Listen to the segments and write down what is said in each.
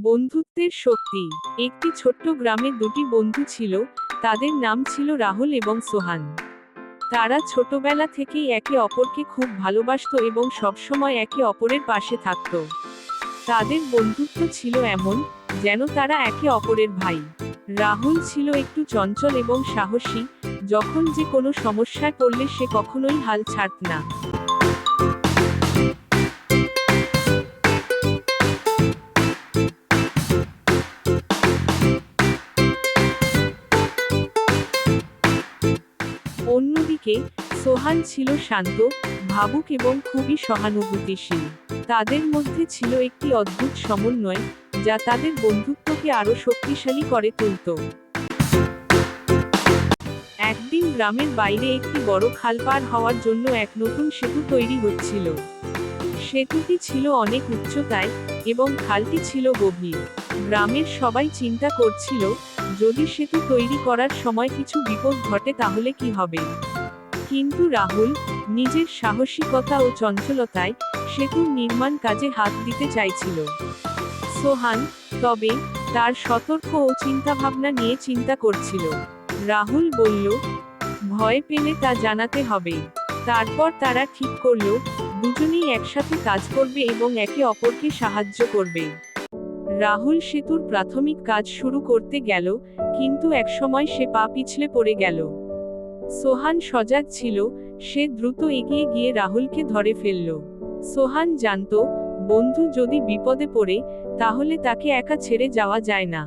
বন্ধুত্বের শক্তি। একটি ছোট্ট গ্রামে দুটি বন্ধু ছিল, তাদের নাম ছিল রাহুল এবং সোহান। তারা ছোটবেলা থেকেই একে অপরকে খুব ভালোবাসতো এবং সবসময় একে অপরের পাশে থাকত। তাদের বন্ধুত্ব ছিল এমন, যেন তারা একে অপরের ভাই। রাহুল ছিল একটু চঞ্চল এবং সাহসী, যখন যে কোনো সমস্যায় পড়লে সে কখনোই হাল ছাড়ত না। অন্যদিকে সোহান ছিল শান্ত, ভাবুক এবং খুবই সহানুভূতিশীল। তাদের মধ্যে ছিল একটি অদ্ভুত সমন্বয়, যা তাদের বন্ধুত্বকে আরও শক্তিশালী করে তুলত। একদিন গ্রামের বাইরে একটি বড় খাল পার হওয়ার জন্য এক নতুন সেতু তৈরি হচ্ছিল। সেতুটি ছিল অনেক উচ্চতায়, এবং খালটি ছিল গভীর। গ্রামের সবাই চিন্তা করছিল, যদি সেতু তৈরি করার সময় কিছু বিপদ ঘটে তাহলে কি হবে। কিন্তু রাহুল, নিজের সাহসিকতা ও চঞ্চলতায়, সেতুর নির্মাণ কাজে হাত দিতে চাইছিল। সোহান, তবে, তার সতর্ক ও চিন্তাভাবনা নিয়ে চিন্তা করছিল। রাহুল বলল, ভয় পেলে তা জানাতে হবে। তারপর তারা ঠিক করল, দুজনেই একসাথে কাজ করবে এবং একে অপরকে সাহায্য করবে। রাহুল সেতুর প্রাথমিক কাজ শুরু করতে গেল, কিন্তু একসময় সে পা পিছলে পড়ে গেল। সোহান সজাগ ছিল, সে দ্রুত এগিয়ে গিয়ে রাহুলকে ধরে ফেলল। সোহান জানত, বন্ধু যদি বিপদে পড়ে, তাহলে তাকে একা ছেড়ে যাওয়া যায় না।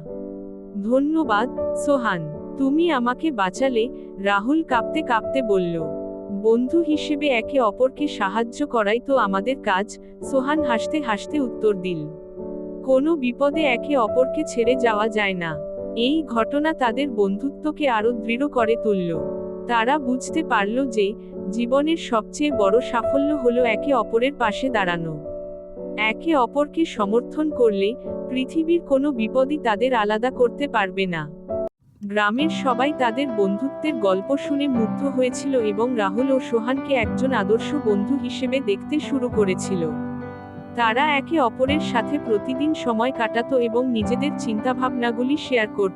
ধন্যবাদ, সোহান, তুমি আমাকে বাঁচালে, রাহুল কাঁপতে কাঁপতে বলল। বন্ধু হিসেবে একে অপরকে সাহায্য করাই তো আমাদের কাজ, সোহান হাসতে হাসতে উত্তর দিল। কোনো বিপদে একে অপরকে ছেড়ে যাওয়া যায় না। এই ঘটনা তাদের বন্ধুত্বকে আরো দৃঢ় করে তুলল। তারা বুঝতে পারল যে, জীবনের সবচেয়ে বড় সাফল্য হলো একে অপরের পাশে দাঁড়ানো। একে অপরকে সমর্থন করলে, পৃথিবীর কোনো বিপদই তাদের আলাদা করতে পারবে না। গ্রামের সবাই তাদের বন্ধুত্বের গল্প শুনে মুগ্ধ হয়েছিল এবং রাহুল ও সোহানকে একজন আদর্শ বন্ধু হিসেবে দেখতে শুরু করেছিল। তারা একে অপরের সাথে প্রতিদিন সময় কাটাতো এবং নিজেদের চিন্তাভাবনাগুলি শেয়ার করত।